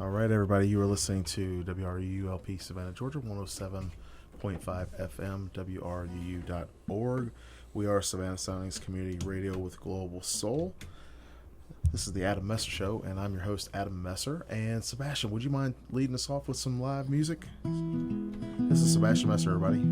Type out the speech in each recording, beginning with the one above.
All right, everybody, you are listening to WRULP Savannah, Georgia, 107.5 FM, WRUU.org. We are Savannah Soundings Community Radio with Global Soul. This is the Adam Messer Show, and I'm your host, Adam Messer. And Sebastian, would you mind leading us off with some live music? This is Sebastian Messer, everybody.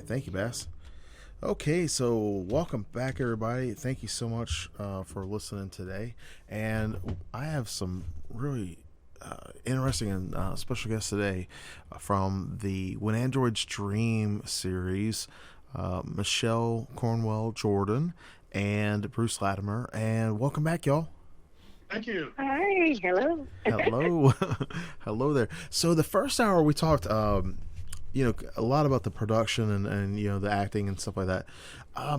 Thank you, Bass. Okay, so welcome back, everybody. Thank you so much for listening today. And I have some really interesting and special guests today from the When Androids Dream series, Michelle Cornwell-Jordan and Bruce Latimer. And welcome back, y'all. Thank you. Hi, hello. Hello. Hello there. So the first hour we talked a lot about the production and the acting and stuff like that.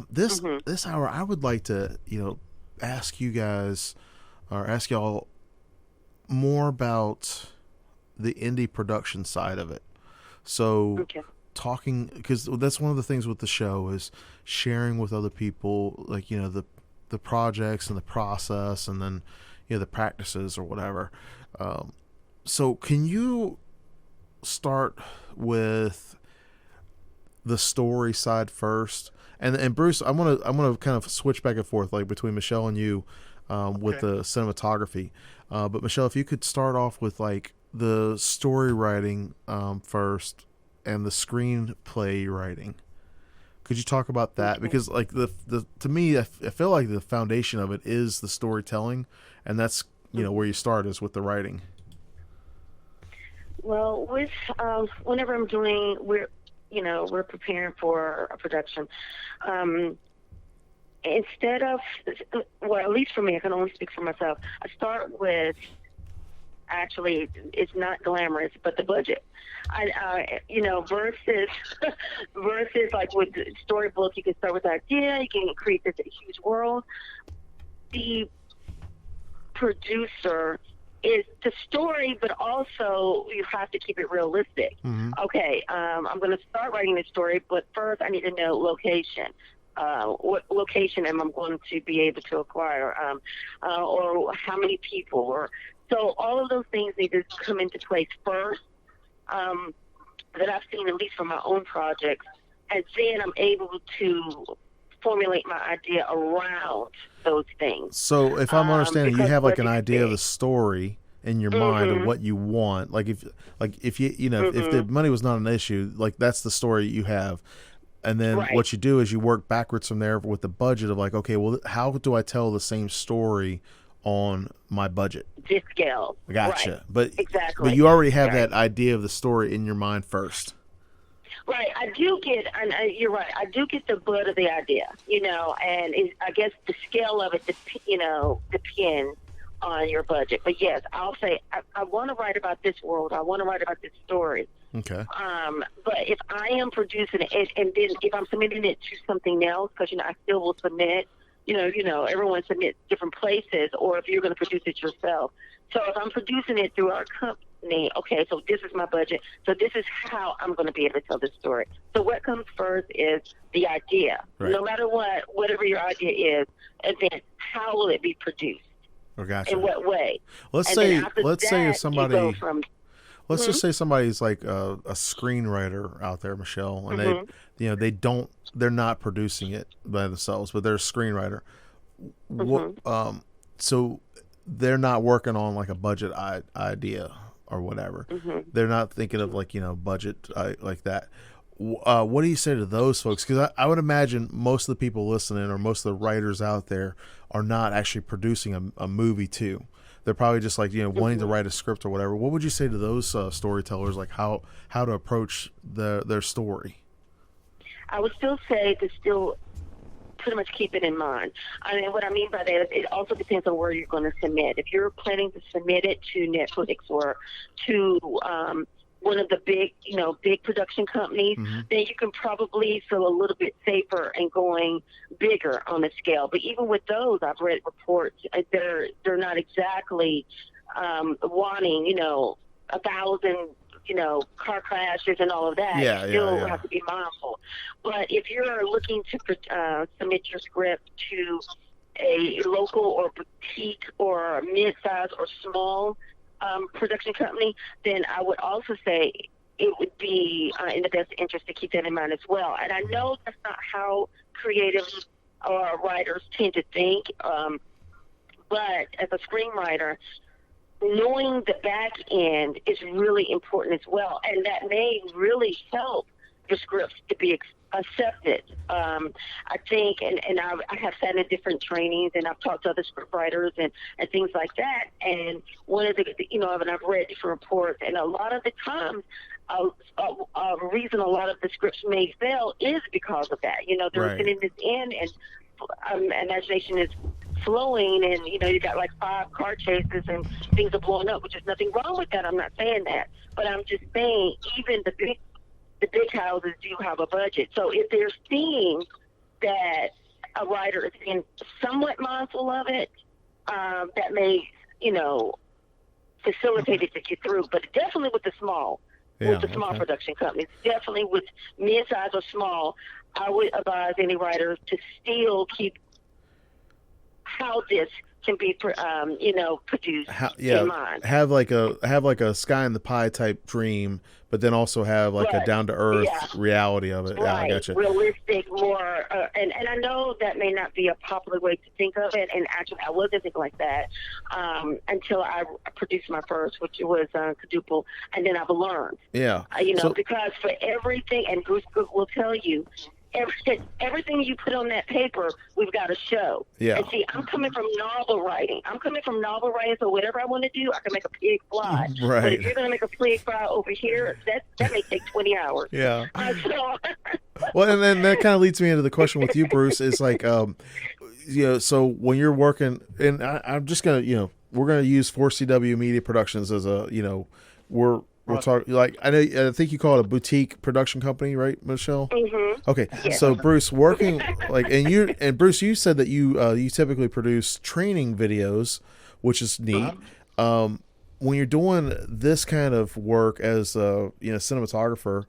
This hour, I would like to, ask you guys or ask y'all more about the indie production side of it. So talking, because that's one of the things with the show is sharing with other people, like, the projects and the process and then, the practices or whatever. So can you start with the story side first, and Bruce, I'm gonna kind of switch back and forth like between Michelle and you with the cinematography, but Michelle, if you could start off with like the story writing first and the screenplay writing, could you talk about that? Because like the to me, I feel like the foundation of it is the storytelling, and that's where you start is with the writing. Well, with whenever we're preparing for a production. Instead of, well, at least for me, I can only speak for myself. I start with, actually, it's not glamorous, but the budget. Versus like with the storybook, you can start with the idea, you can create this huge world. The producer is the story, but also you have to keep it realistic. Mm-hmm. Okay, I'm going to start writing the story, but first I need to know location. What location am I going to be able to acquire, or how many people, so all of those things need to come into place first, that I've seen at least from my own projects, and then I'm able to formulate my idea around those things. So if I'm understanding, you have like an idea of the story in your mind of what you want. Like if you if the money was not an issue, like that's the story you have. And then what you do is you work backwards from there with the budget of like, okay, well, how do I tell the same story on my budget? This scale. Gotcha. Right. But exactly. But you already have that idea of the story in your mind first. Right, I do get, and you're right, I do get the butt of the idea, and I guess the scale of it, depends on your budget. But yes, I'll say, I want to write about this world, I want to write about this story. Okay. But if I am producing it, and then if I'm submitting it to something else, because, I still will submit, everyone submits different places, or if you're going to produce it yourself. So if I'm producing it through our company, okay, so this is my budget, so this is how I'm going to be able to tell this story. So what comes first is the idea. Right. No matter whatever your idea is, and then how will it be produced? Oh, gotcha. In what way? Let's say if somebody, let's just say somebody's like a screenwriter out there, Michelle, and they're not producing it by themselves, but they're a screenwriter. So they're not working on like a budget idea or whatever. They're not thinking of like, budget like that. What do you say to those folks? Because I would imagine most of the people listening or most of the writers out there are not actually producing a movie too. They're probably just like, wanting to write a script or whatever. What would you say to those storytellers, like how to approach their story? I would still say to still pretty much keep it in mind. I mean, what I mean by that is it also depends on where you're going to submit. If you're planning to submit it to Netflix or to one of the big production companies, then you can probably feel a little bit safer and going bigger on the scale. But even with those, I've read reports, they're not exactly wanting, 1,000, car crashes and all of that. Yeah, You still yeah. have to be mindful. But if you're looking to submit your script to a local or boutique or mid-size or small production company, then I would also say it would be in the best interest to keep that in mind as well. And I know that's not how creative writers tend to think, but as a screenwriter, knowing the back end is really important as well, and that may really help your scripts to be accepted. I think, and I have sat in different trainings, and I've talked to other script writers and things like that. And one of the, and I've read different reports, and a lot of the times, a reason a lot of the scripts may fail is because of that. They're sitting this in, and imagination is flowing, and you got like 5 car chases and things are blowing up, which is nothing wrong with that. I'm not saying that, but I'm just saying even the big houses do have a budget. So if they're seeing that a writer is being somewhat mindful of it, that may facilitate it to get through. But definitely with the small. With the small production companies, definitely with mid-size or small, I would advise any writer to still keep how this can be, produced in mind. Have like a sky in the pie type dream, but then also have like a down to earth reality of it. Right. Yeah, I gotcha. Realistic, more, and I know that may not be a popular way to think of it. And actually, I wasn't thinking like that until I produced my first, which was Quadruple, and then I've learned. Yeah. Because for everything, and Bruce will tell you, everything you put on that paper, we've got to show. Yeah. And see, I'm coming from novel writing. So whatever I want to do, I can make a pig fly. Right. But if you're going to make a pig fly over here, that may take 20 hours. Yeah. Well, and then that kind of leads me into the question with you, Bruce, is like, so when you're working, and I'm just going to, we're going to use 4CW Media Productions as a, we're talking, like, I think you call it a boutique production company, right, Michelle? Mm-hmm. Okay. Yes. So Bruce, working like, and Bruce, you said that you typically produce training videos, which is neat. When you're doing this kind of work as a cinematographer,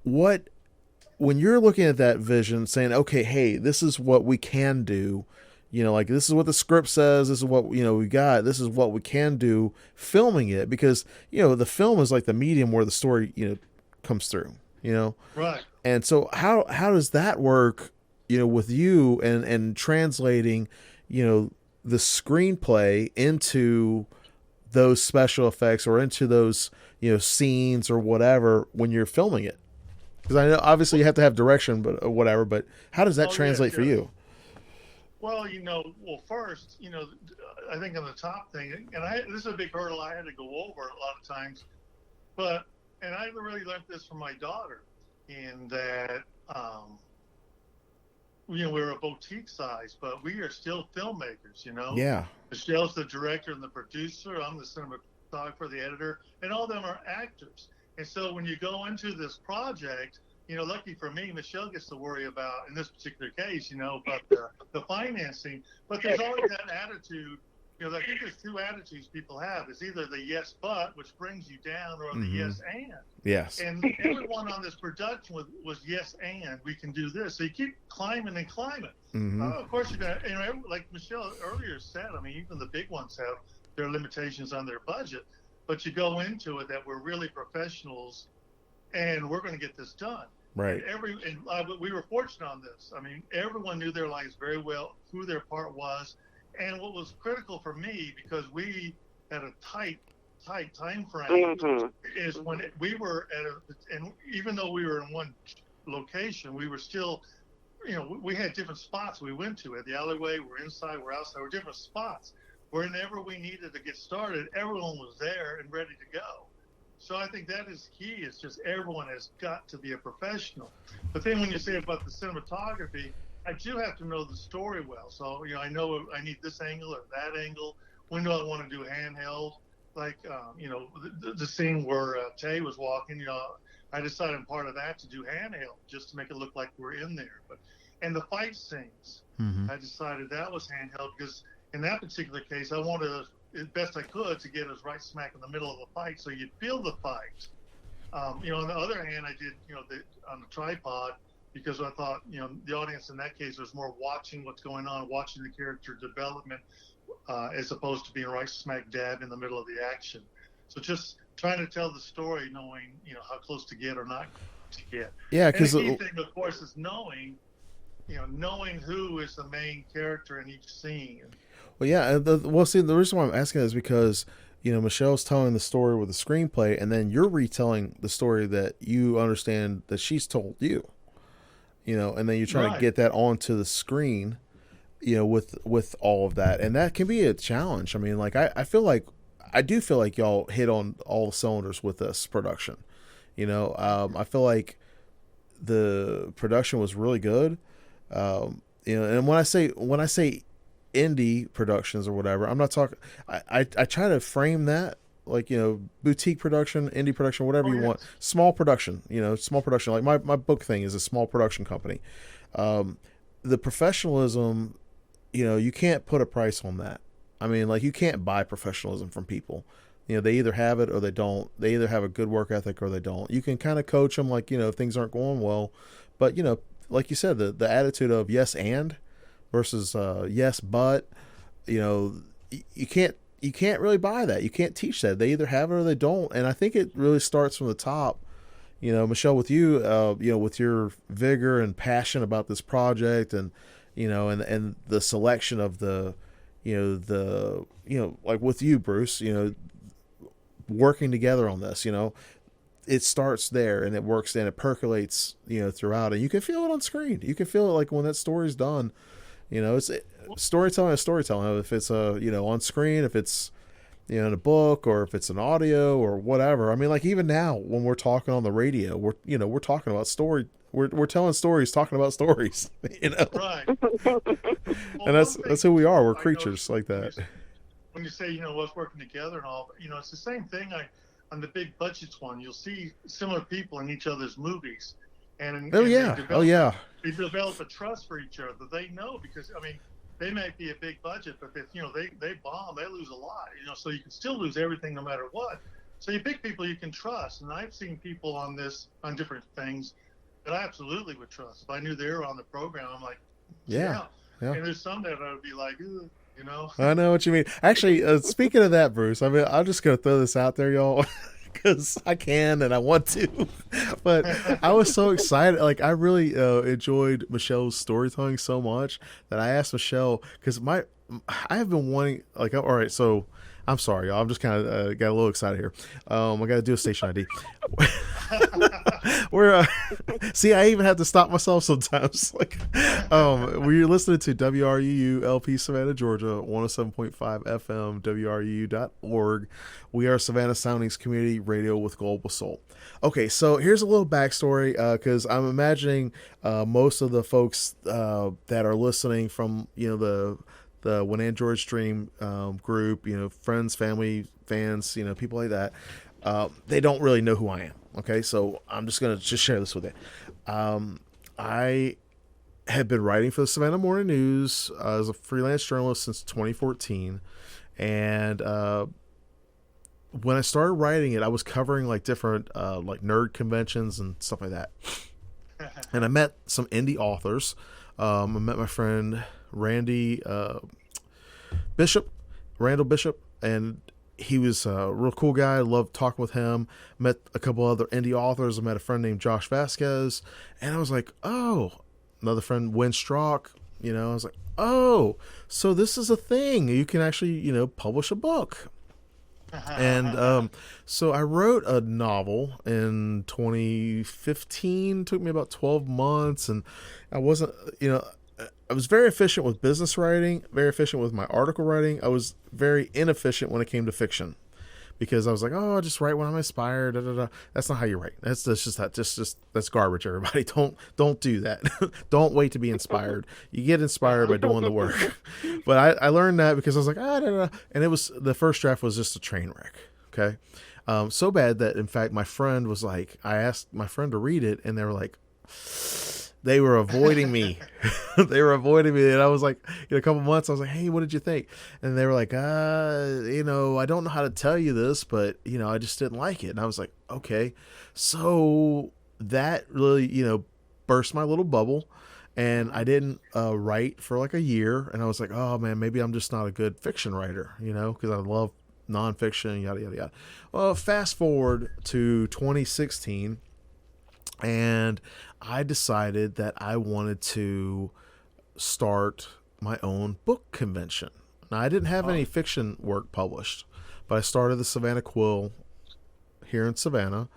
when you're looking at that vision, saying, okay, hey, this is what we can do. Like this is what the script says. This is what we got. This is what we can do. Filming it, because the film is like the medium where the story comes through. Right. And so how does that work? With you and translating, the screenplay into those special effects or into those scenes or whatever when you're filming it. Because I know obviously you have to have direction, but whatever. But how does that translate for you? Well, first, I think on the top thing, and this is a big hurdle I had to go over a lot of times, and I really learned this from my daughter, in that, we're a boutique size, but we are still filmmakers, Yeah. Michelle's the director and the producer. I'm the cinematographer, the editor, and all of them are actors. And so when you go into this project, lucky for me, Michelle gets to worry about, in this particular case, about the financing. But there's always that attitude. I think there's 2 attitudes people have. It's either the yes but, which brings you down, or the yes and. Yes. And everyone on this production was yes and. We can do this. So you keep climbing and climbing. Of course, you're going to, like Michelle earlier said, even the big ones have their limitations on their budget. But you go into it that we're really professionals, and we're going to get this done. Right. And we were fortunate on this. Everyone knew their lines very well, who their part was. And what was critical for me, because we had a tight time frame, is when we were and even though we were in one location, we were still, we had different spots we went to. At the alleyway, we're inside, we're outside, we're different spots. Whenever we needed to get started, everyone was there and ready to go. So I think that is key. It's just everyone has got to be a professional. But then when you say about the cinematography, I do have to know the story well. So, I know I need this angle or that angle. When do I want to do handheld? Like, the scene where Tay was walking, I decided in part of that to do handheld just to make it look like we're in there. And the fight scenes, I decided that was handheld because in that particular case, I wanted, as best I could, to get us right smack in the middle of the fight so you'd feel the fight. On the other hand, I did, on the tripod, because I thought, the audience in that case was more watching what's going on, watching the character development, as opposed to being right smack dab in the middle of the action. So just trying to tell the story, knowing, how close to get or not to get. Yeah, because the because key thing, of course, is knowing who is the main character in each scene. well, yeah. See, the reason why I'm asking is because Michelle's telling the story with the screenplay, and then you're retelling the story that you understand that she's told you. And then you're trying to get that onto the screen, with all of that, and that can be a challenge. I mean, like I do feel like y'all hit on all the cylinders with this production. I feel like the production was really good. And when I say indie productions or whatever, I'm not talking. I try to frame that like boutique production, indie production, whatever you want, small production. Small production. Like my book thing is a small production company. The professionalism, you can't put a price on that. I mean, like you can't buy professionalism from people. They either have it or they don't. They either have a good work ethic or they don't. You can kind of coach them, like if things aren't going well, but like you said, the attitude of yes and versus yes but, you can't really buy that. You can't teach that. They either have it or they don't. And I think it really starts from the top. Michelle, with you, with your vigor and passion about this project, and and the selection of the like with you, Bruce, working together on this, it starts there and it works and it percolates, throughout, and you can feel it on screen. You can feel it like when that story's done. It's storytelling is storytelling. If it's on screen, if it's in a book, or if it's an audio or whatever. I mean, like even now when we're talking on the radio, we're talking about story. We're telling stories, talking about stories. Right. And that's who we are. We're creatures like that. When you say us working together and all, it's the same thing. On the big budgets one, you'll see similar people in each other's movies, and they develop a trust for each other. They know, because I mean, they might be a big budget, but if they bomb, they lose a lot. So you can still lose everything no matter what. So you pick people you can trust, and I've seen people on different things that I absolutely would trust. If I knew they were on the program, I'm like, yeah. And there's some that I would be like, I know what you mean. Actually, speaking of that, Bruce, I mean, I'm just going to throw this out there, y'all, because I can and I want to. But I was so excited. Like, I really enjoyed Michelle's storytelling so much that I asked Michelle, because I have been wanting, like, all right, so I'm sorry, y'all. I'm just kind of got a little excited here. I got to do a station ID. See, I even have to stop myself sometimes. Like, we're listening to WRUU LP Savannah, Georgia, 107.5 FM, WRUU.org. We are Savannah Soundings Community Radio with Global Soul. Okay, so here's a little backstory, because I'm imagining most of the folks that are listening from the When Androids Dream group, friends, family, fans, people like that, they don't really know who I am. Okay, so I'm just going to share this with you. I have been writing for the Savannah Morning News as a freelance journalist since 2014. And when I started writing it, I was covering like different like nerd conventions and stuff like that. And I met some indie authors. I met my friend Randall Bishop, and he was a real cool guy. I loved talking with him. Met a couple other indie authors. I met a friend named Josh Vasquez, and I was like, oh, another friend, Win Strock. I was like, oh, so this is a thing. You can actually, publish a book. And so I wrote a novel in 2015. It took me about 12 months, and I wasn't, I was very efficient with business writing, very efficient with my article writing. I was very inefficient when it came to fiction. because I was like, oh, I'll just write when I'm inspired. Da, da, da. That's not how you write. That's garbage. Everybody, don't do that. Don't wait to be inspired. You get inspired by doing the work. But I learned that because I was like, da, da, da. And it was, the first draft was just a train wreck. Okay. So bad that, in fact, my friend was like, I asked my friend to read it, and they were like, they were avoiding me. They were avoiding me. And I was like, in a couple months, I was like, hey, what did you think? And they were like, I don't know how to tell you this, but, I just didn't like it. And I was like, okay. So that really, burst my little bubble. And I didn't write for like a year. And I was like, oh, man, maybe I'm just not a good fiction writer, because I love nonfiction, yada, yada, yada. Well, fast forward to 2016. And I decided that I wanted to start my own book convention. Now, I didn't have any fiction work published, but I started the Savannah Quill here in Savannah,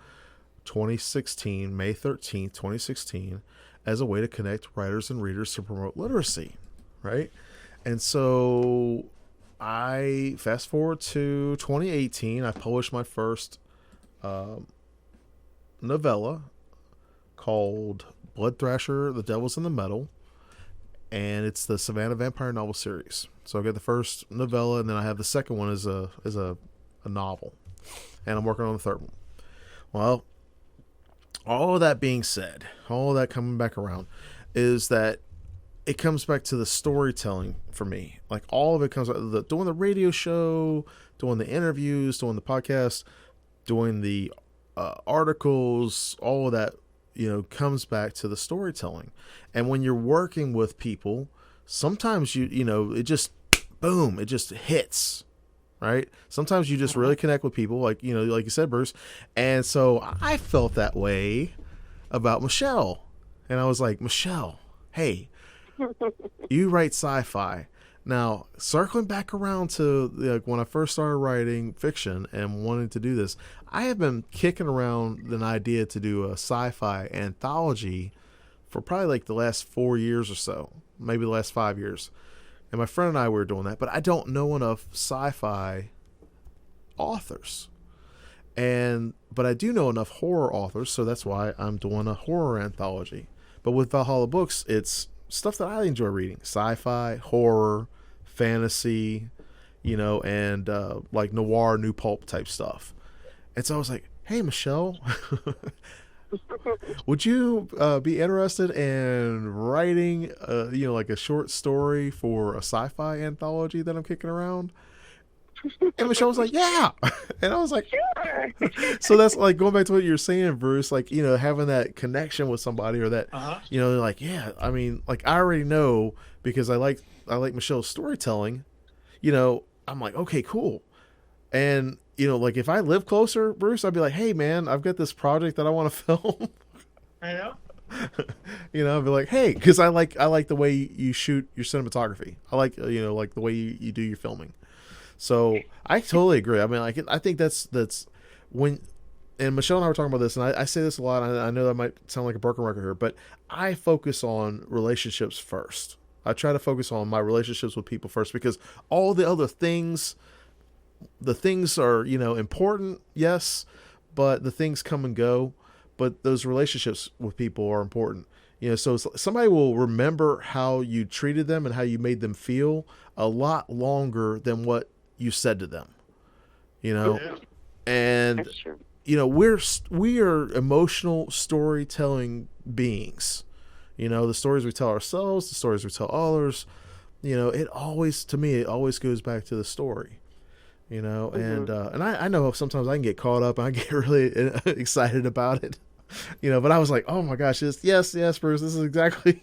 2016, May 13th, 2016, as a way to connect writers and readers to promote literacy, right? And so I fast forward to 2018, I published my first novella called Blood Thrasher, The Devil's in the Metal, and it's the Savannah Vampire novel series. So I got the first novella, and then I have the second one as a novel, and I'm working on the third one. Well, all of that being said, all of that coming back around, is that it comes back to the storytelling for me. Like, all of it comes back doing the radio show, doing the interviews, doing the podcast, doing the articles, all of that, comes back to the storytelling. And when you're working with people, sometimes it just, boom, it just hits, right? Sometimes you just really connect with people, like you said, Bruce. And so I felt that way about Michelle. And I was like, Michelle, hey, you write sci-fi. Now, circling back around to when I first started writing fiction and wanting to do this, I have been kicking around an idea to do a sci-fi anthology for probably like the last 4 years or so, maybe the last 5 years. And my friend and I were doing that, but I don't know enough sci-fi authors. But I do know enough horror authors, so that's why I'm doing a horror anthology. But with Valhalla Books, it's stuff that I enjoy reading: sci-fi, horror, fantasy, and like noir, new pulp type stuff. And so I was like, hey, Michelle, would you be interested in writing like a short story for a sci-fi anthology that I'm kicking around? And Michelle was like, yeah. And I was like, sure. So that's like going back to what you're saying, Bruce, like, having that connection with somebody, or that, like, yeah, I mean, like, I already know, because I like Michelle's storytelling, I'm like, okay, cool. And, like, if I live closer, Bruce, I'd be like, hey, man, I've got this project that I want to film. I know. I'd be like, hey, because I like the way you shoot your cinematography. I like, like the way you do your filming. So I totally agree. I mean, I think that's when, and Michelle and I were talking about this, and I say this a lot. I know that might sound like a broken record here, but I focus on relationships first. I try to focus on my relationships with people first, because all the other things, are, important, yes, but the things come and go. But those relationships with people are important. So somebody will remember how you treated them and how you made them feel a lot longer than what you said to them, and, we are emotional storytelling beings, the stories we tell ourselves, the stories we tell others, it always goes back to the story, and I know sometimes I can get caught up and I get really excited about it, but I was like, oh my gosh, yes, Bruce, this is exactly,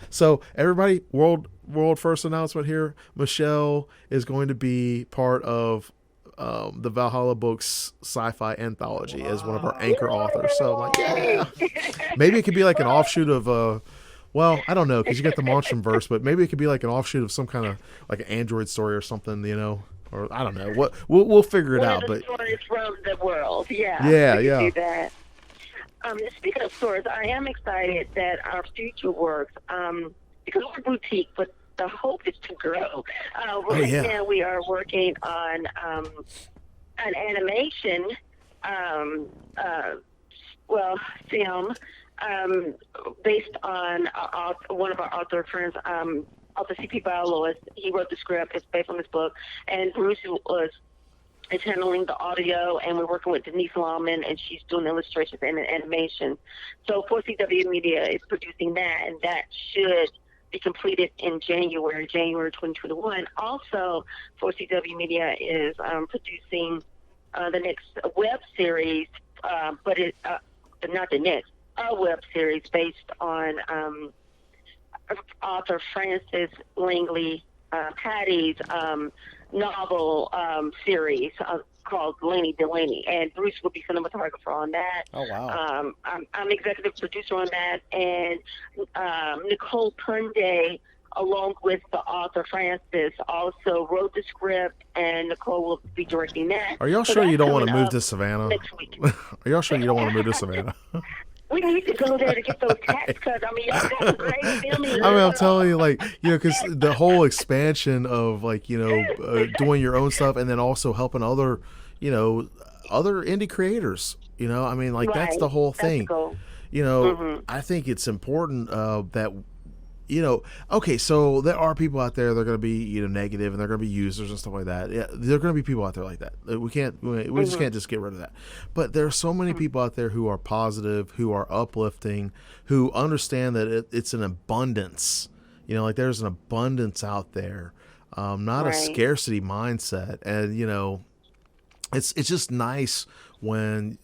so everybody, world first announcement here. Michelle is going to be part of the Valhalla Books sci-fi anthology as one of our anchor authors. So I'm like, yeah, maybe it could be like an offshoot of well, I don't know, because you got the Monstrum verse, but maybe it could be like an offshoot of some kind of like an Android story or something, or I don't know. What we'll figure it out. But stories from the world, yeah, yeah. Do that. Speaking of stores, I am excited that our future works, because we're boutique, but the hope is to grow. Now we are working on an animation, film, based on one of our author friends, author C.P. Lewis. He wrote the script. It's based on this book, and Bruce is handling the audio, and we're working with Denise Lawman, and she's doing illustrations and animation. So 4CW Media is producing that, and that should be completed in January 2021. Also, 4CW Media is producing the next web series, but not the next, a web series based on author Frances Langley Patty's novel series called Delaney, and Bruce will be cinematographer on that. Oh, wow. I'm executive producer on that, and Nicole Tunde, along with the author Francis, also wrote the script, and Nicole will be directing that. Are y'all sure you don't want to move to Savannah? Next week. Are y'all sure you don't want to move to Savannah? We need to go there to get those tax cuts. I mean, y'all got some great filming. I mean, I'm telling you, like, you know, because the whole expansion of, like, you know, doing your own stuff and then also helping other, you know, other indie creators, you know, I mean, like, that's the whole thing. You know, I think it's important that, you know, okay, so there are people out there that are going to be, you know, negative, and they're going to be users and stuff like that. Yeah, there are going to be people out there like that. We just can't just get rid of that. But there are so many people out there who are positive, who are uplifting, who understand that it's an abundance. You know, like, there's an abundance out there, not a scarcity mindset. And, you know, it's just nice when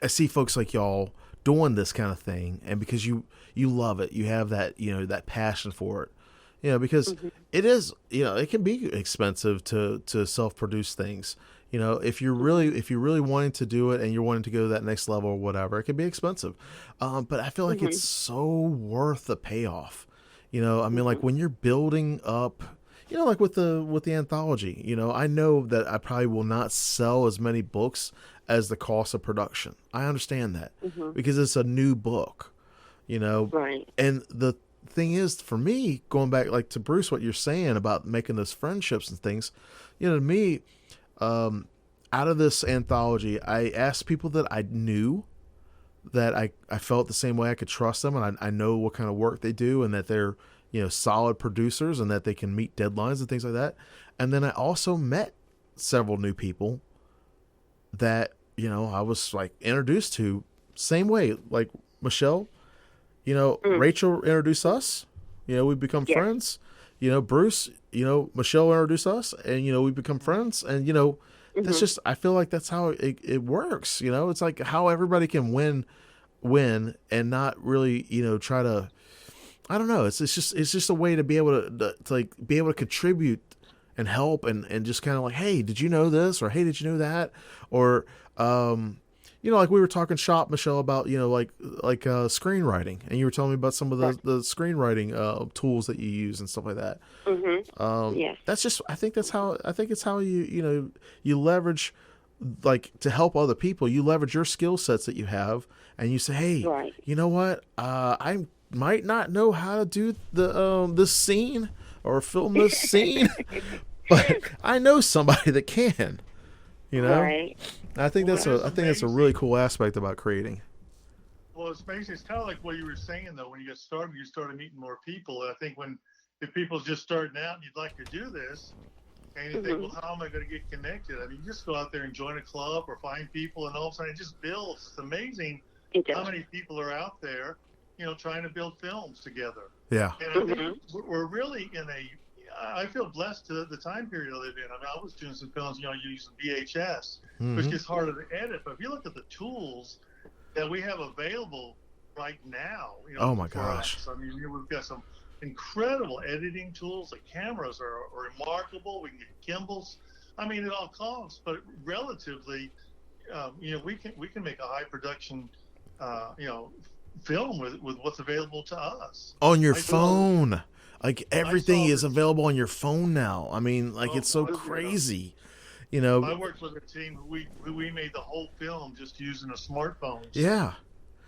I see folks like y'all doing this kind of thing, and because you love it, you have that, you know, that passion for it, you know, because it is, you know, it can be expensive to self-produce things, you know, if you're really wanting to do it and you're wanting to go to that next level or whatever, it can be expensive, but I feel like it's so worth the payoff, you know. I mean, like, when you're building up, you know, like with the anthology, you know, I know that I probably will not sell as many books as the cost of production. I understand that because it's a new book, you know. Right. And the thing is, for me, going back, like, to Bruce, what you're saying about making those friendships and things, you know, to me, out of this anthology, I asked people that I knew, that I felt the same way, I could trust them, and I know what kind of work they do, and that they're, you know, solid producers, and that they can meet deadlines and things like that. And then I also met several new people that, you know, I was, like, introduced to same way, like Michelle, you know, Rachel introduced us, you know, we become friends, you know, Bruce, you know, Michelle introduced us, and, you know, we become friends, and, you know, that's just, I feel like that's how it works, you know. It's like how everybody can win and not really, you know, try to, I don't know, it's just a way to be able to like be able to contribute and help and just kind of like, hey, did you know this? Or hey, did you know that? Or you know, like, we were talking shop, Michelle, about, you know, like screenwriting, and you were telling me about some of the screenwriting tools that you use and stuff like that. Yes. That's just, I think it's how you know, you leverage, like, to help other people, you leverage your skill sets that you have, and you say, hey, you know what, I might not know how to do this scene or film this scene, but I know somebody that can, you know. I think that's a really cool aspect about creating. Well, it's amazing. It's kind of like what you were saying, though. When you get started, you started meeting more people. And I think if people's just starting out and you'd like to do this, and you think, well, how am I going to get connected? I mean, you just go out there and join a club or find people, and all of a sudden it just builds. It's amazing how many people are out there, you know, trying to build films together. Yeah. And I think we're really I feel blessed to the time period I live in. I mean, I was doing some films, you know, using VHS, which gets harder to edit. But if you look at the tools that we have available right now, you know, oh my gosh, I mean, we've got some incredible editing tools. The cameras are remarkable. We can get gimbals. I mean, it all costs, but relatively, you know, we can make a high production, you know, film with what's available to us on your phone. Like, everything is available on your phone now. I mean, like, it's so crazy, you know. I worked with a team who we made the whole film just using a smartphone. Yeah.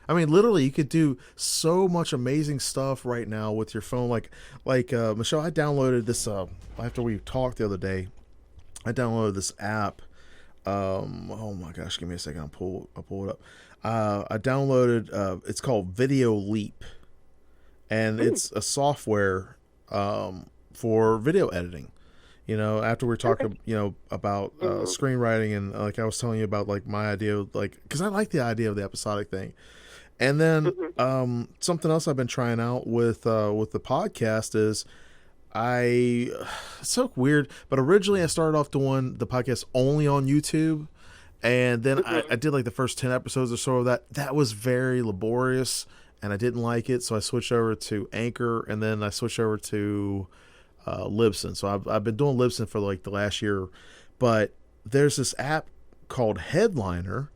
I mean, literally, you could do so much amazing stuff right now with your phone. Like Michelle, I downloaded this, after we talked the other day, I downloaded this app Oh my gosh, give me a second. I'll pull it up. I downloaded. It's called Video Leap, and it's a software for video editing. After we talk, about screenwriting, and like I was telling you about like my idea, like because I like the idea of the episodic thing. And then something else I've been trying out with the podcast is it's so weird, but originally I started off doing the podcast only on YouTube, and then I did like the first 10 episodes or so of that. That was very laborious, and I didn't like it, so I switched over to Anchor, and then I switched over to Libsyn. So I've been doing Libsyn for like the last year, but there's this app called Headliner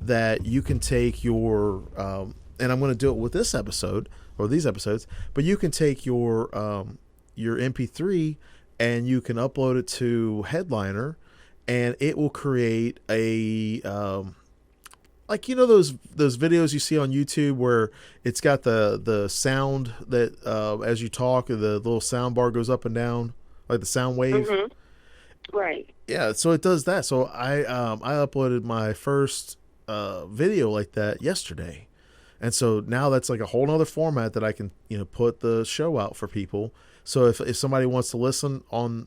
that you can take your and I'm going to do it with this episode or these episodes, but you can take your MP3 and you can upload it to Headliner, and it will create a like those videos you see on YouTube where it's got the sound that as you talk, the little sound bar goes up and down like the sound wave. Right. Yeah, so it does that. So I uploaded my first video like that yesterday, and so now that's like a whole nother format that I can put the show out for people. So if somebody wants to listen on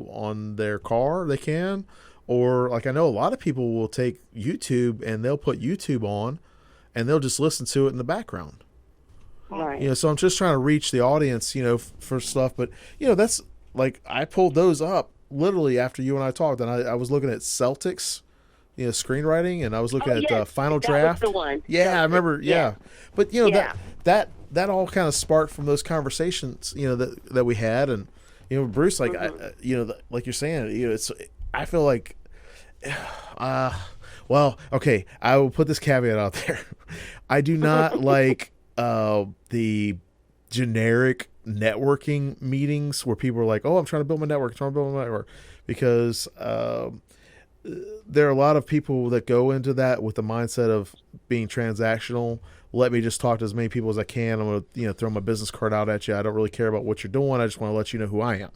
on their car, they can. Or like I know a lot of people will take YouTube and they'll put YouTube on and they'll just listen to it in the background. Right. So I'm just trying to reach the audience, for stuff. But that's like I pulled those up literally after you and I talked, and I was looking at Celtics, screenwriting, and I was looking at Final Draft. Was the one. Yeah, I remember. Yeah. But that all kind of sparked from those conversations, that we had, and Bruce, like like you're saying, it's. I feel like, well, okay, I will put this caveat out there. I do not like the generic networking meetings where people are like, oh, I'm trying to build my network, because there are a lot of people that go into that with the mindset of being transactional. Let me just talk to as many people as I can. I'm going to, throw my business card out at you. I don't really care about what you're doing. I just want to let you know who I am.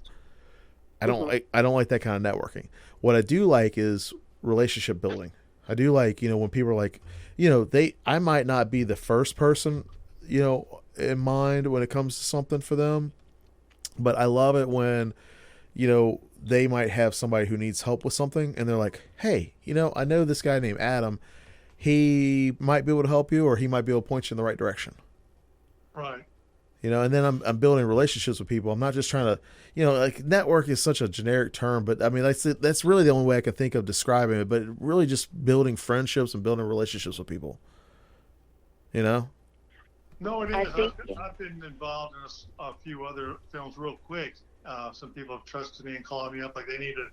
I don't like that kind of networking. What I do like is relationship building. I do like, when people are like, I might not be the first person, in mind when it comes to something for them, but I love it when, they might have somebody who needs help with something and they're like, hey, I know this guy named Adam. He might be able to help you, or he might be able to point you in the right direction. Right. And then I'm building relationships with people. I'm not just trying to, like network is such a generic term, but I mean, that's really the only way I can think of describing it, but really just building friendships and building relationships with people, No, it is. I've been involved in a few other films real quick. Some people have trusted me and called me up like they need a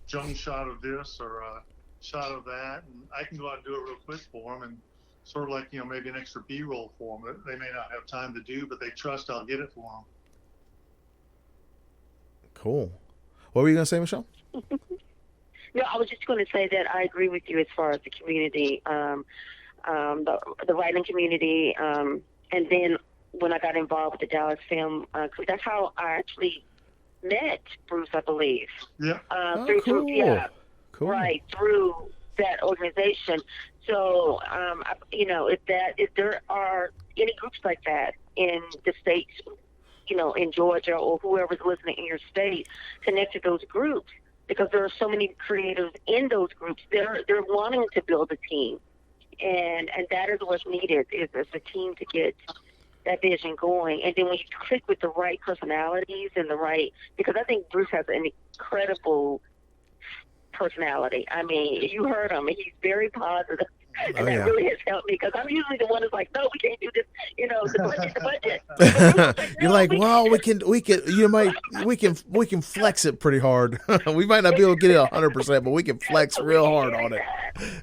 jump shot of this or a shot of that, and I can go out and do it real quick for them, and sort of like, maybe an extra B-roll for them that they may not have time to do, but they trust I'll get it for them. Cool. What were you going to say, Michelle? No, I was just going to say that I agree with you as far as the community, the writing community, and then when I got involved with the Dallas Film, because that's how I actually met Bruce, I believe. Yeah. Cool. Cool. Right, through that organization. So, if there are any groups like that in the states, in Georgia or whoever's listening in your state, connect to those groups, because there are so many creatives in those groups. They're wanting to build a team, and that is what's needed is a team to get that vision going. And then when you click with the right personalities and because I think Bruce has an incredible personality. I mean, you heard him. He's very positive. And that really has helped me, because I'm usually the one that's like, no, we can't do this. The budget. You're like, well, we can flex it pretty hard. We might not be able to get it 100%, but we can flex real hard on it.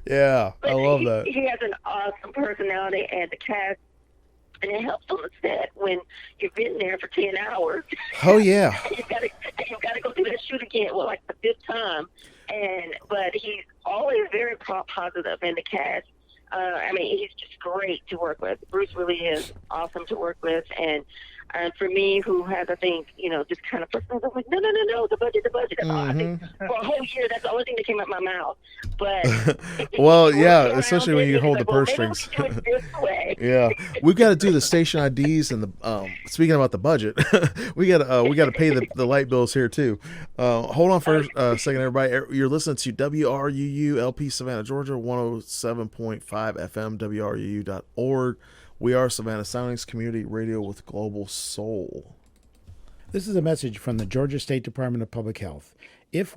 Yeah, but I love that. He has an awesome personality, and the cast, and it helps on the set when you've been there for 10 hours. Oh yeah. You've got to go through that shoot again, like the 5th time. But he's always very positive in the cast. I mean, he's just great to work with. Bruce really is awesome to work with, and And for me, who has, I think, just kind of, I'm like, no, the budget. I think for a whole year, that's the only thing that came out my mouth. But well, yeah, around especially when you it, hold the like, purse maybe we strings. can do it this way. Yeah, we've got to do the station IDs and the. Speaking about the budget, we got to pay the light bills here too. Hold on for a second, everybody. You're listening to WRUU LP Savannah, Georgia, 107.5 FM, WRUU.org. We are Savannah Soundings, community radio with global soul. This is a message from the Georgia State Department of Public Health.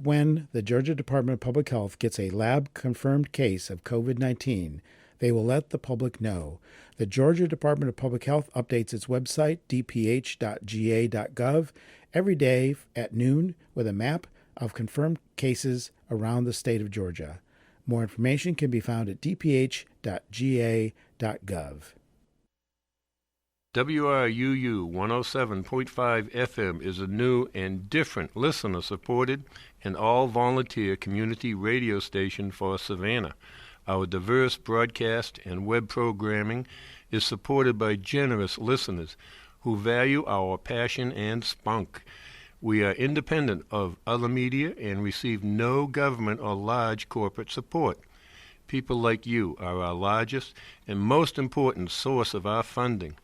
When the Georgia Department of Public Health gets a lab-confirmed case of COVID-19, they will let the public know. The Georgia Department of Public Health updates its website, dph.ga.gov, every day at noon with a map of confirmed cases around the state of Georgia. More information can be found at dph.ga.gov. WRUU 107.5 FM is a new and different listener-supported and all-volunteer community radio station for Savannah. Our diverse broadcast and web programming is supported by generous listeners who value our passion and spunk. We are independent of other media and receive no government or large corporate support. People like you are our largest and most important source of our funding.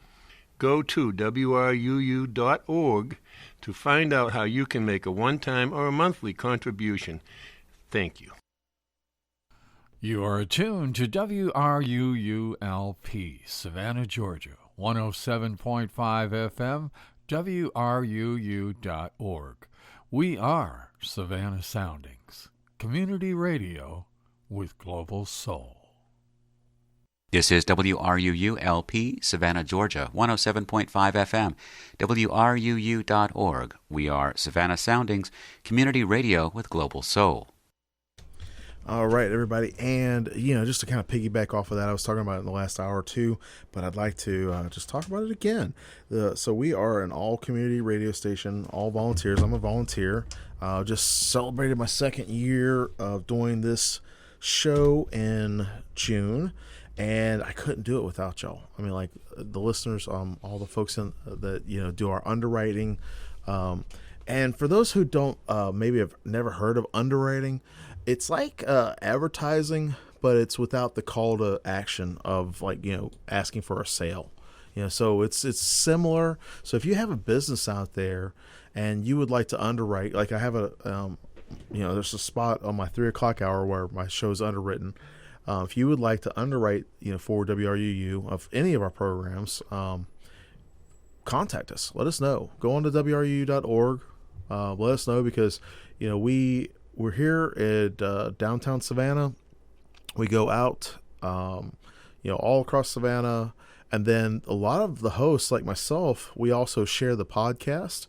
Go to WRUU.org to find out how you can make a one-time or a monthly contribution. Thank you. You are attuned to WRUU-LP, Savannah, Georgia, 107.5 FM, WRUU.org. We are Savannah Soundings, community radio with global soul. This is WRUU-LP, Savannah, Georgia, 107.5 FM, WRUU.org. We are Savannah Soundings, community radio with global soul. All right, everybody, and just to kind of piggyback off of that, I was talking about it in the last hour or two, but I'd like to just talk about it again. So we are an all-community radio station, all volunteers. I'm a volunteer. Just celebrated my second year of doing this show in June. And I couldn't do it without y'all. I mean, like the listeners, all the folks that do our underwriting. And for those who don't maybe have never heard of underwriting, it's like advertising, but it's without the call to action of asking for a sale. So it's similar. So if you have a business out there and you would like to underwrite, like I have there's a spot on my 3:00 hour where my show's underwritten. If you would like to underwrite, for WRUU of any of our programs, contact us. Let us know. Go on to WRUU.org. Let us know because, we're here at downtown Savannah. We go out, all across Savannah. And then a lot of the hosts, like myself, we also share the podcast.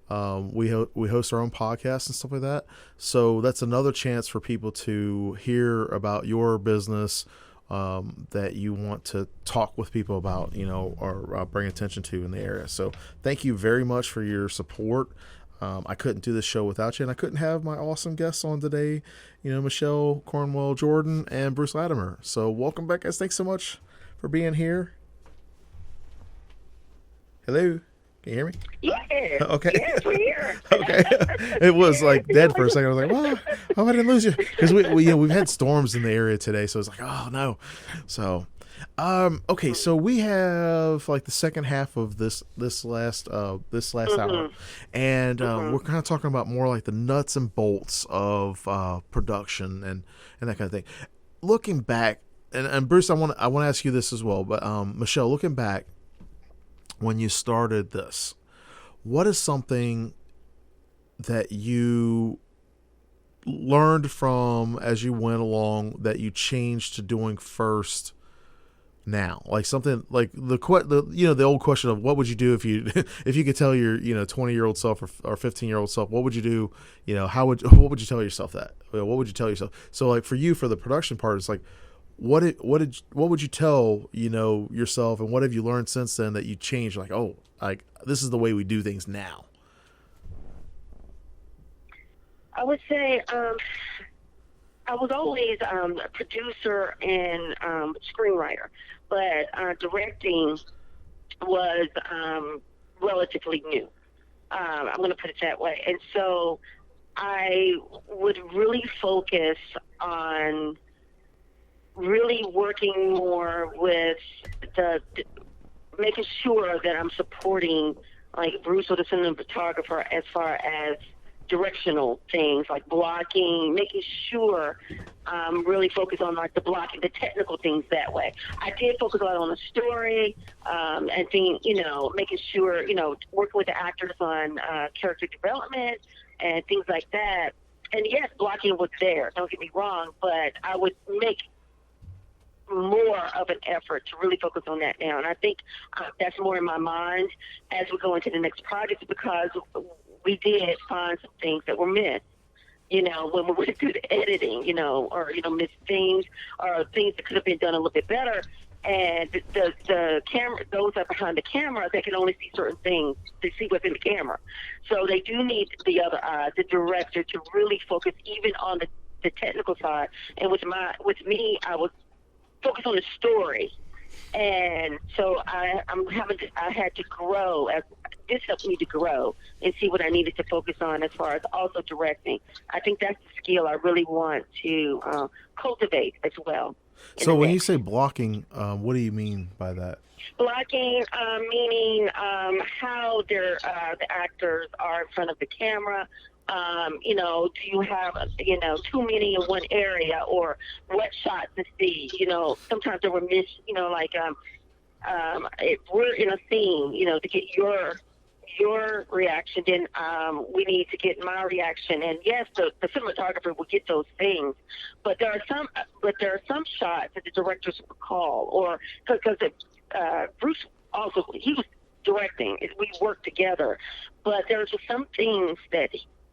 We host our own podcast and stuff like that. So that's another chance for people to hear about your business that you want to talk with people about, or bring attention to in the area. So thank you very much for your support. I couldn't do this show without you, and I couldn't have my awesome guests on today, Michelle Cornwell-Jordan and Bruce Latimer. So welcome back, guys. Thanks so much for being here. Hello. Can you hear me? Yes. Okay. Yes, we're here. Okay. It was like dead for a second. I was like, "Well, I didn't lose you," because we've had storms in the area today, so it's like, oh no. So, okay, so we have like the second half of this last hour, and we're kind of talking about more like the nuts and bolts of production and that kind of thing. Looking back, and Bruce, I want to ask you this as well, but Michelle, looking back. When you started this, what is something that you learned from as you went along that you changed to doing first now? Like something like the old question of what would you do if you could tell your 20-year-old self or 15-year-old self, what would you do? What would you tell yourself that? What would you tell yourself? So like for you, for the production part, it's like what would you tell yourself, and what have you learned since then that you changed? Like, oh, like this is the way we do things now. I would say I was always a producer and screenwriter, but directing was relatively new. I'm going to put it that way. And so I would really focus on really working more with the making sure that I'm supporting like Bruce, the cinematographer, as far as directional things like blocking, making sure really focus on like the blocking, the technical things that way. I did focus a lot on the story and being, making sure, working with the actors on character development and things like that. And yes, blocking was there, don't get me wrong, but I would make more of an effort to really focus on that now. And I think that's more in my mind as we go into the next project, because we did find some things that were missed, when we went through the editing, or, missed things or things that could have been done a little bit better. And the camera, those that are behind the camera, they can only see certain things. They see what's in the camera. So they do need the other eye, the director, to really focus even on the technical side. And with me, I was focused on the story. And so I had to grow. This helped me to grow and see what I needed to focus on as far as also directing. I think that's the skill I really want to cultivate as well. So when you say blocking, what do you mean by that? Blocking, meaning how the actors are in front of the camera. Do you have, too many in one area, or what shots to see? Sometimes there were if we're in a scene, to get your reaction, then we need to get my reaction. And yes, the cinematographer will get those things, but there are some shots that the directors will call, or because Bruce also, he was directing. We worked together, but there's some things that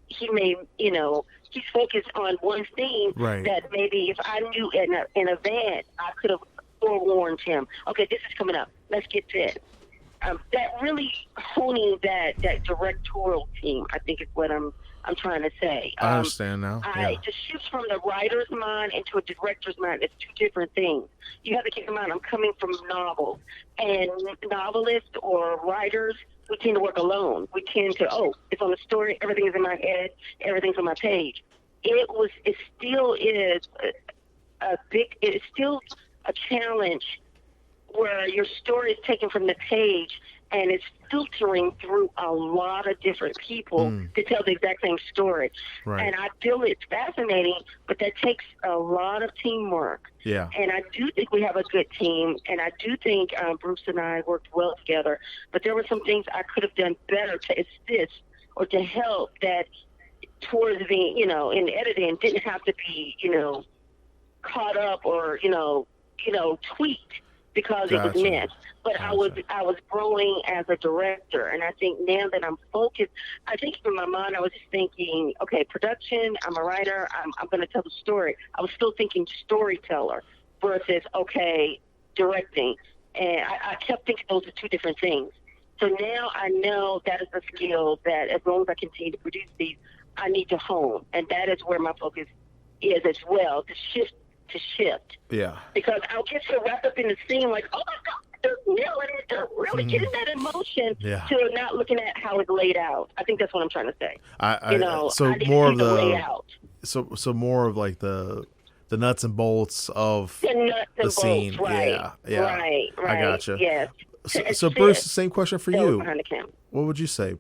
he may, he's focused on one thing, right, that maybe if I knew in advance, I could have forewarned him. Okay, this is coming up. Let's get this. That really honing that directorial team, I think, is what I'm trying to say. I understand now. To shift from the writer's mind into a director's mind, it's two different things. You have to keep in mind, I'm coming from novels, and novelists or writers, we tend to work alone. We tend to, it's on the story, everything is in my head, everything's on my page. It still is it's still a challenge where your story is taken from the page and it's filtering through a lot of different people to tell the exact same story. Right. And I feel it's fascinating, but that takes a lot of teamwork. Yeah. And I do think we have a good team, and I do think Bruce and I worked well together, but there were some things I could have done better to assist or to help that towards the, in editing didn't have to be, caught up or, tweaked because it was missed. But I was growing as a director, and I think now that I'm focused, I think in my mind I was just thinking, okay, production, I'm a writer, I'm going to tell the story. I was still thinking storyteller versus, okay, directing. And I kept thinking those are two different things. So now I know that is a skill that as long as I continue to produce these, I need to hone. And that is where my focus is as well, to shift. Yeah. Because I'll get so wrapped up in the scene, like, oh my God, they're nailing it. They're really getting that emotion to not looking at how it's laid out. I think that's what I'm trying to say. So more of the layout. So more of like the nuts and bolts of the scene. Right. Yeah. Right. I gotcha. Yes. So Bruce, same question for you. Behind the camera. What would you say?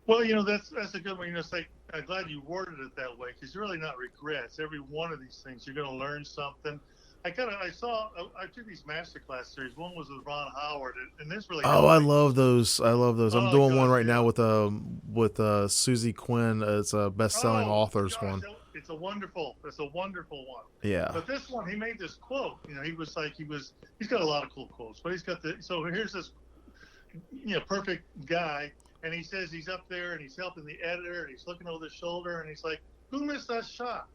Well, that's a good one. It's like, I'm glad you worded it that way, because you're really not regrets. Every one of these things, you're going to learn something. I took these masterclass series. One was with Ron Howard, and this really. I love those. I'm doing one right now with Susie Quinn. It's a best-selling authors one. It's a wonderful one. Yeah. But this one, he made this quote. He's got a lot of cool quotes, but here's this, perfect guy. And he says he's up there and he's helping the editor and he's looking over his shoulder and he's like, who missed that shot?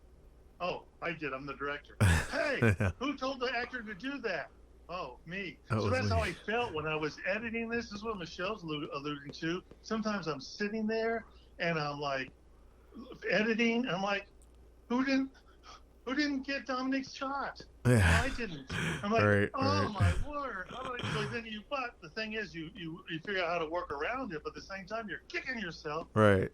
Oh, I did. I'm the director. Hey, who told the actor to do that? Oh, me. So that's how I felt when I was editing this. This is what Michelle's alluding to. Sometimes I'm sitting there and I'm like editing. And I'm like, who who didn't get Dominiqu's shot? Yeah. I didn't. I'm like, Right, oh right. my word. So then but the thing is, you figure out how to work around it, but at the same time, you're kicking yourself. Right.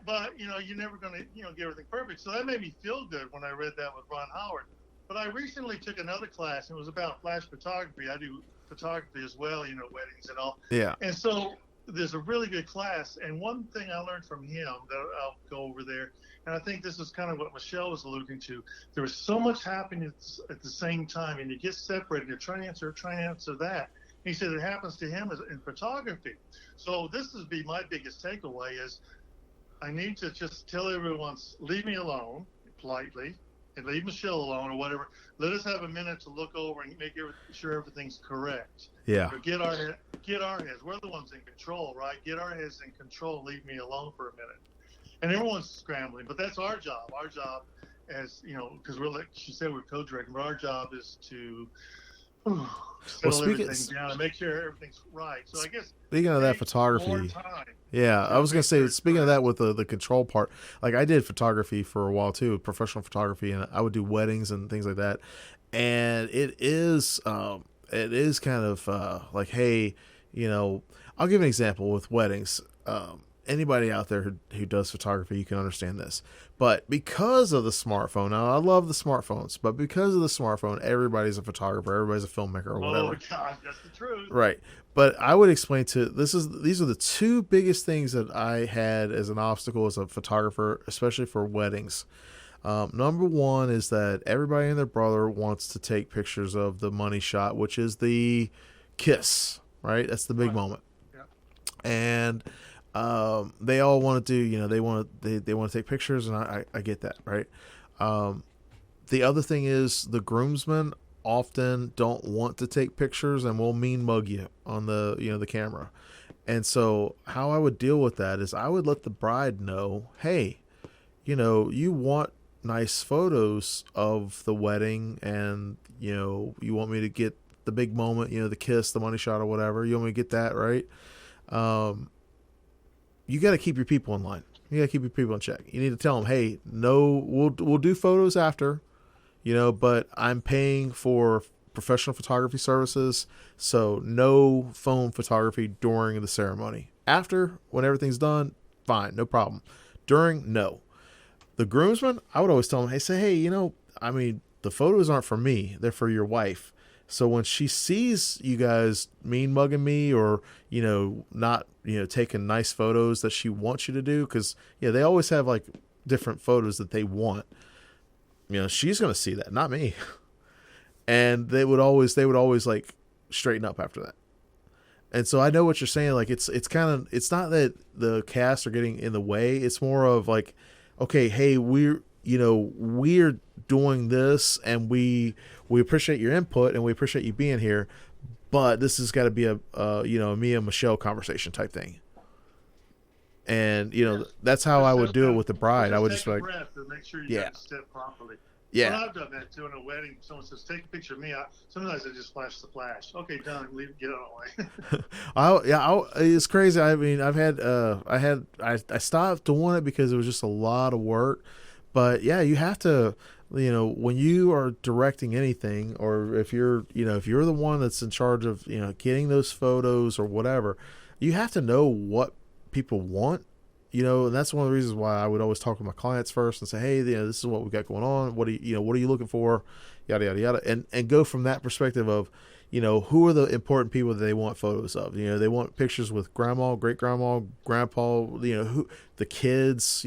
But you're never going to, get everything perfect. So that made me feel good when I read that with Ron Howard. But I recently took another class, and it was about flash photography. I do photography as well, weddings and all. Yeah. And so there's a really good class. And one thing I learned from him that I'll go over there, and I think this is kind of what Michelle was alluding to. There was so much happening at the same time, and you get separated. You're trying to answer that. He said it happens to him in photography. So this would be my biggest takeaway is I need to just tell everyone, leave me alone politely, and leave Michelle alone or whatever. Let us have a minute to look over and make sure everything's correct. Yeah. Or get our heads. We're the ones in control, right? Get our heads in control. Leave me alone for a minute. And everyone's scrambling, but that's our job. Our job, as because we're like she said, we're co-directing, but our job is to settle everything down and make sure everything's right. So I guess speaking of that photography, yeah, I was gonna say speaking of that with the control part, like I did photography for a while too, professional photography, and I would do weddings and things like that, and it is kind of like, hey, I'll give an example with weddings. Anybody out there who does photography, you can understand this. But because of the smartphone, now I love the smartphones, but because of the smartphone, everybody's a photographer, everybody's a filmmaker or whatever. Oh God, that's the truth. Right. But I would explain these are the two biggest things that I had as an obstacle as a photographer, especially for weddings. Number one is that everybody and their brother wants to take pictures of the money shot, which is the kiss, right? That's the big moment. Yeah. And they all want to do, they want to take pictures, and I get that, right? The other thing is the groomsmen often don't want to take pictures and will mean mug you on the camera. And so how I would deal with that is I would let the bride know, hey, you want nice photos of the wedding, and you want me to get the big moment, the kiss, the money shot, or whatever. You want me to get that, right? You got to keep your people in line. You got to keep your people in check. You need to tell them, hey, no, we'll do photos after, but I'm paying for professional photography services, so no phone photography during the ceremony. After, when everything's done, fine, no problem. During, no. The groomsmen, I would always tell them, hey, the photos aren't for me. They're for your wife. So when she sees you guys mean mugging me or, not, taking nice photos that she wants you to do, because, they always have like different photos that they want. She's going to see that, not me. And they would always like straighten up after that. And so I know what you're saying. Like it's not that the cast are getting in the way. It's more of like, okay, hey, we're doing this, and we appreciate your input, and we appreciate you being here, but this has got to be a me and Michelle conversation type thing. And that's how I would do it with the bride. I would just like breath to make sure you step properly. Yeah. Well, I've done that too in a wedding. Someone says, "Take a picture of me." Sometimes I just flash the flash. Okay, done. Get out of the way. It's crazy. I mean, I stopped doing it because it was just a lot of work. But yeah, you have to, when you are directing anything, or if you're the one that's in charge of, getting those photos or whatever, you have to know what people want. And that's one of the reasons why I would always talk with my clients first and say, hey, this is what we got going on. What are you looking for? Yada, yada, yada. And go from that perspective of, who are the important people that they want photos of? They want pictures with grandma, great grandma, grandpa, who the kids,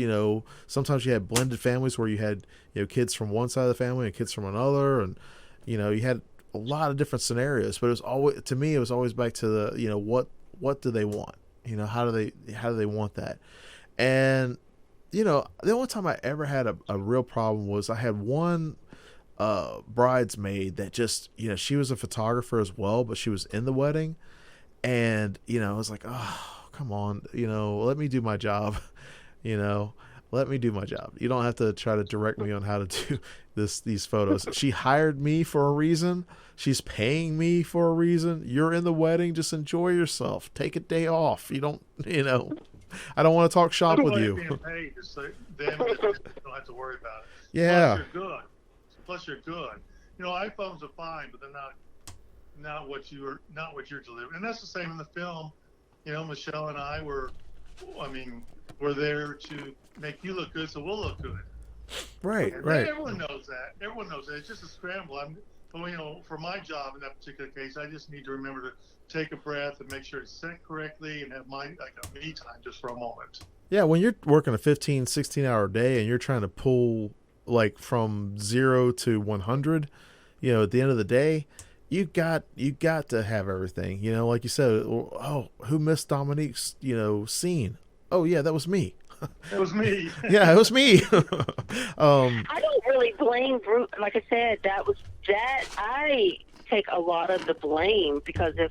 sometimes you had blended families where you had, kids from one side of the family and kids from another. And, you had a lot of different scenarios, but it was always, to me, it was always back to the, what do they want? How do they want that? And, the only time I ever had a real problem was I had one bridesmaid that just, she was a photographer as well, but she was in the wedding. And, I was like, oh, come on, let me do my job, let me do my job. You don't have to try to direct me on how to do these photos. She hired me for a reason. She's paying me for a reason. You're in the wedding. Just enjoy yourself. Take a day off. You don't, I don't want to talk shop with you. Being paid, so then you don't have to worry about it. Yeah. Plus you're good. Plus, you're good. You know, iPhones are fine, but they're not what you're delivering. And that's the same in the film. You know, Michelle and I we're there to make you look good, so we'll look good. Right, And right. everyone knows that. Everyone knows that. It's just a scramble. But you know, for my job in that particular case, I just need to remember to take a breath and make sure it's set correctly and have like a me time just for a moment. Yeah, when you're working a 15, 16-hour day and you're trying to pull like from 0 to 100, you know, at the end of the day, you got to have everything. You know, like you said, oh, who missed Dominique's, you know, scene? Oh yeah, that was me. It was me. Yeah, it was me. I don't really blame Bruce. Like I said, I take a lot of the blame because if.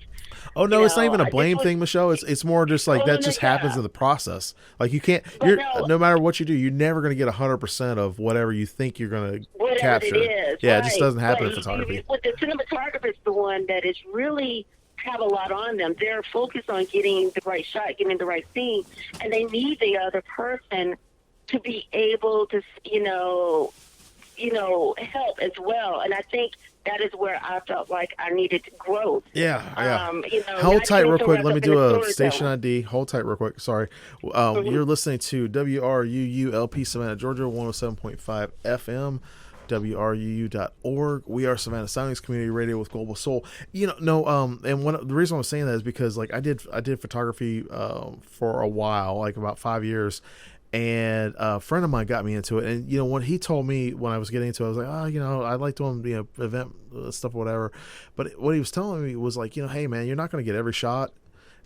Oh no, it's not even a I blame thing, Michelle. It's more just like that just happens in the process. Like you can't. No matter what you do, you're never going to get 100% of whatever you think you're going to capture. It is, yeah, right. It just doesn't happen in photography. With the cinematographer is the one that is really have a lot on them. They're focused on getting the right shot, getting the right scene, and they need the other person to be able to, help as well. And I think that is where I felt like I needed growth. Yeah. Hold tight real quick. Let me do a station ID. Hold tight real quick. Sorry. You're listening to WRUU-LP Savannah, Georgia, 107.5 FM. WRUU.org. We are Savannah Soundings Community Radio with Global Soul. And the reason I was saying that is because like I did photography for a while, like about 5 years, and a friend of mine got me into it. And when he told me when I was getting into it, I was like, I'd like doing event stuff or whatever. But what he was telling me was like, hey man, you're not going to get every shot,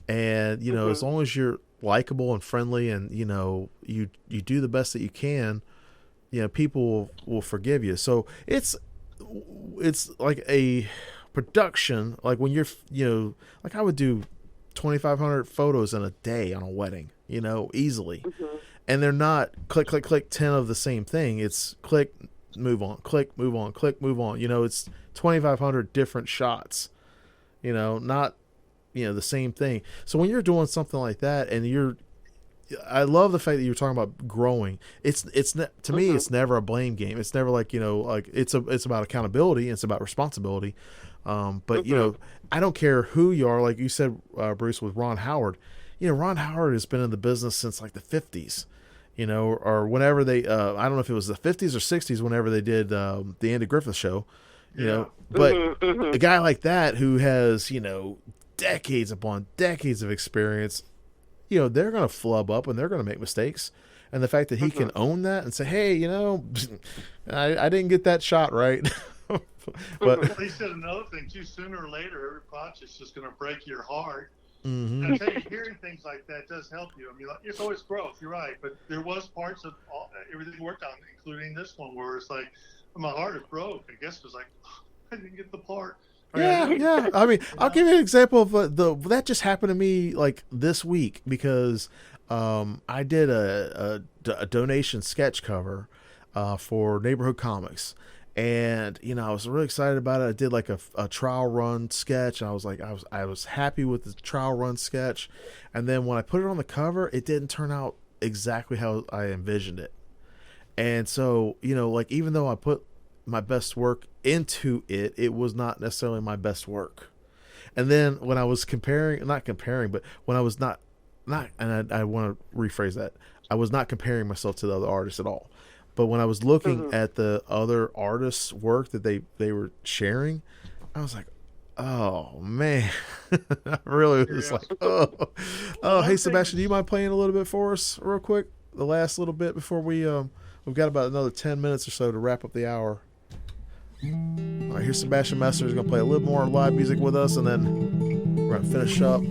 and as long as you're likable and friendly, and you do the best that you can, people will forgive you. So it's like a production, like when you're, like I would do 2,500 photos in a day on a wedding, easily. And they're not click, click, click, 10 of the same thing. It's click, move on, click, move on, click, move on. It's 2,500 different shots, not, the same thing. So when you're doing something like that and I love the fact that you're talking about growing. To me, it's never a blame game. It's never like, it's about accountability. It's about responsibility. But I don't care who you are. Like you said, Bruce, with Ron Howard, Ron Howard has been in the business since like the 50s, or whenever they, I don't know if it was the 50s or 60s, whenever they did the Andy Griffith Show, but a guy like that who has, decades upon decades of experience, they're going to flub up and they're going to make mistakes. And the fact that he can own that and say, hey, I didn't get that shot right. But he said another thing too, sooner or later, every project's just going to break your heart. And I tell you, hearing things like that does help you. I mean, it's always growth. You're right. But there was parts of everything worked on, including this one, where it's like, my heart is broke. I guess it was like, I didn't get the part. Yeah. I mean, I'll give you an example of that just happened to me like this week because I did a donation sketch cover for Neighborhood Comics. And I was really excited about it. I did like a trial run sketch. And I was happy with the trial run sketch. And then when I put it on the cover, it didn't turn out exactly how I envisioned it. And so, like even though I put my best work into it, it was not necessarily my best work. And then when I was but when I was not, and I want to rephrase that, I was not comparing myself to the other artists at all. But when I was looking at the other artists' work that they were sharing, I was like, oh man, I really was like, oh, hey Sebastian, do you mind playing a little bit for us real quick? The last little bit before we've got about another 10 minutes or so to wrap up the hour. All right, here's Sebastian Messer. He's going to play a little more live music with us, and then we're going to finish up.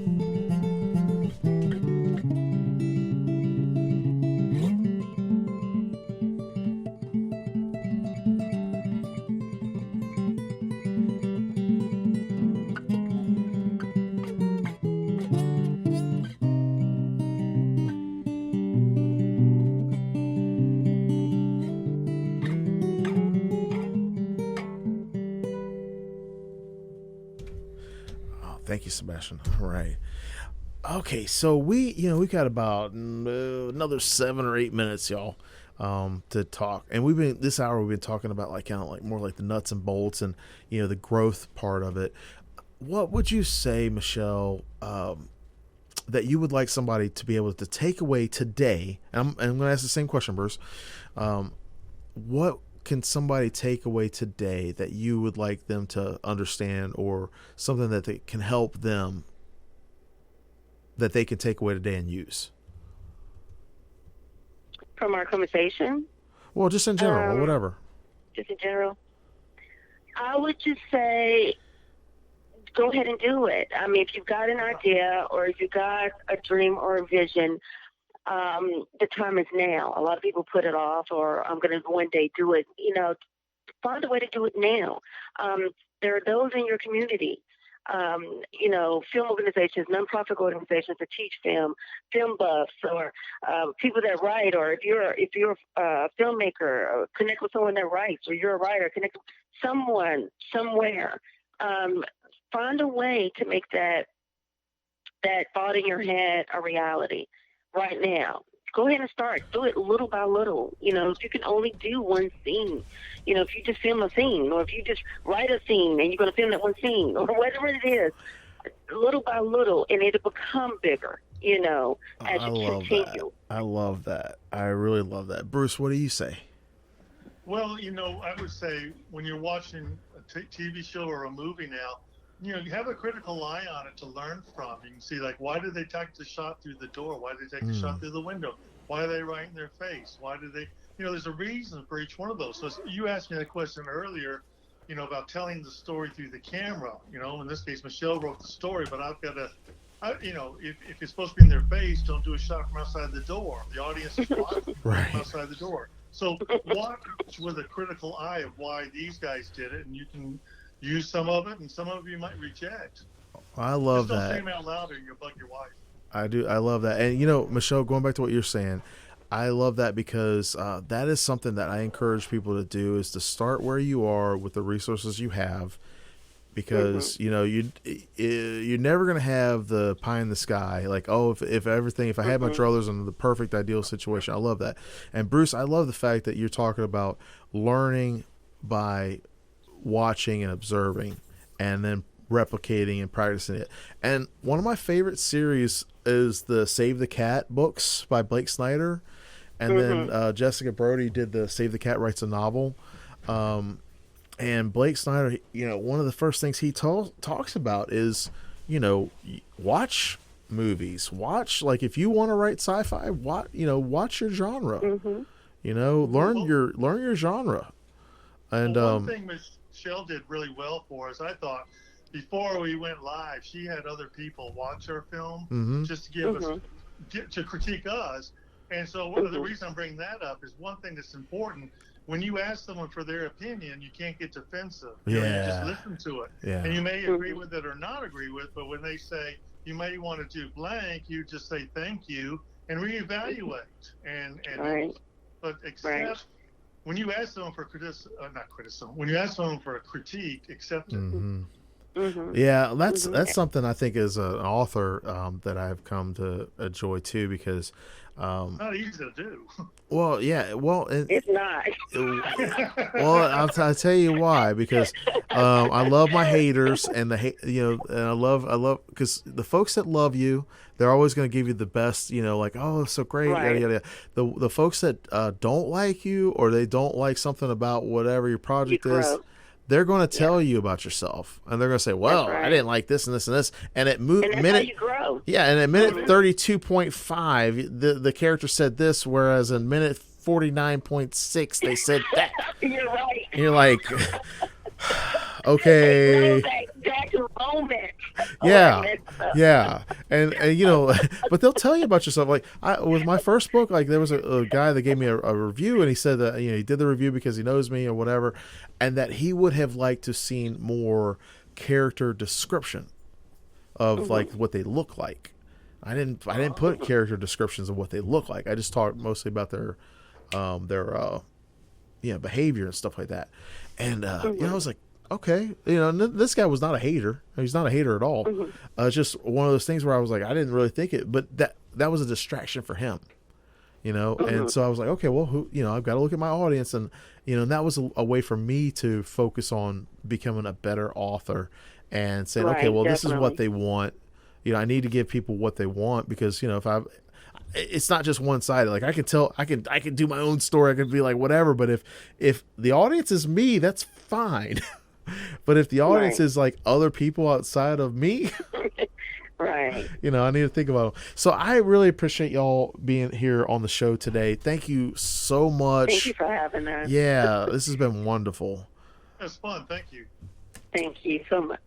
Thank you, Sebastian. All right. Okay, so we got about another 7 or 8 minutes, y'all. to talk. And this hour we've been talking about like kind of like more like the nuts and bolts and the growth part of it. What would you say, Michelle, that you would like somebody to be able to take away today? And I'm going to ask the same question, Bruce. What can somebody take away today that you would like them to understand, or something that they can help them that they can take away today and use? From our conversation? Well, just in general, or whatever. Just in general? I would just say, go ahead and do it. I mean, if you've got an idea or if you've got a dream or a vision, the time is now. A lot of people put it off, or I'm going to one day do it. Find a way to do it now. There are those in your community, film organizations, nonprofit organizations that teach film buffs, or people that write, or if you're a filmmaker, connect with someone that writes, or you're a writer, connect with someone somewhere. Find a way to make that thought in your head a reality right now. Go ahead and start. Do it little by little. If you can only do one scene, if you just film a scene, or if you just write a scene and you're going to film that one scene, or whatever it is, little by little, and it'll become bigger, as you continue. I love that. I really love that. Bruce, what do you say? Well, I would say when you're watching a TV show or a movie now, you have a critical eye on it to learn from. You can see, like, why did they take the shot through the door? Why did they take the shot through the window? Why are they right in their face? Why did they, there's a reason for each one of those. So you asked me that question earlier, about telling the story through the camera. In this case, Michelle wrote the story, but I've got to, if it's supposed to be in their face, don't do a shot from outside the door. The audience is watching from outside the door. So watch with a critical eye of why these guys did it, and you can use some of it, and some of it you might reject. I love Just that. Don't say them out loud, or you'll bug your wife. I do. I love that. And Michelle, going back to what you're saying, I love that because that is something that I encourage people to do, is to start where you are with the resources you have, because you're never going to have the pie in the sky, like, if I had my druthers in the perfect ideal situation. I love that. And Bruce, I love the fact that you're talking about learning by watching and observing, and then replicating and practicing it. And one of my favorite series is the Save the Cat books by Blake Snyder, and then Jessica Brody did the Save the Cat Writes a Novel. And Blake Snyder, one of the first things he talks about is, watch movies. Watch, like, if you want to write sci-fi, watch your genre. Learn your genre. And one thing Michelle did really well for us, I thought, before we went live, she had other people watch her film just to give us, to critique us. And so one of the reasons I'm bringing that up is one thing that's important. When you ask someone for their opinion, you can't get defensive. You just listen to it. Yeah. And you may agree with it or not agree with, but when they say you may want to do blank, you just say thank you and reevaluate. But accept. When you ask someone for when you ask someone for a critique, accept it. Yeah, that's something I think as an author that I've come to enjoy too, because not easy to do. Well, yeah, it's not. Well, I'll tell you why, because I love my haters, and and I love because the folks that love you, they're always going to give you the best, like, oh, it's so great, yada yada. The folks that don't like you, or they don't like something about whatever your project is, they're going to tell you about yourself, and they're going to say, well, I didn't like this and this and this. And at minute 32.5, the character said this, whereas in minute 49.6, they said that. You're right. And you're like, okay. Back to moment. Yeah. And but they'll tell you about yourself. Like, with my first book, like, there was a guy that gave me a review, and he said that, he did the review because he knows me or whatever, and that he would have liked to seen more character description of like what they look like. I didn't put character descriptions of what they look like. I just talked mostly about their behavior and stuff like that. And I was like, okay, this guy was not a hater. He's not a hater at all. It's just one of those things where I was like, I didn't really think it, but that was a distraction for him. And so I was like, okay, well, I've got to look at my audience, and and that was a way for me to focus on becoming a better author and saying, okay, well, this is what they want. I need to give people what they want, because it's not just one sided. Like, I can do my own story. I can be like whatever, but if the audience is me, that's fine. But if the audience is like other people outside of me, right. I need to think about them. So I really appreciate y'all being here on the show today. Thank you so much. Thank you for having us. Yeah, this has been wonderful. It's fun. Thank you. Thank you so much.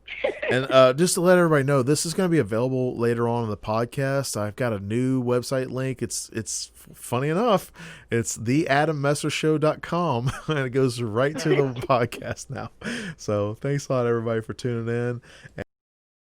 And just to let everybody know, this is going to be available later on in the podcast. I've got a new website link. It's funny enough, it's theadammessershow.com, and it goes right to the podcast now. So thanks a lot, everybody, for tuning in.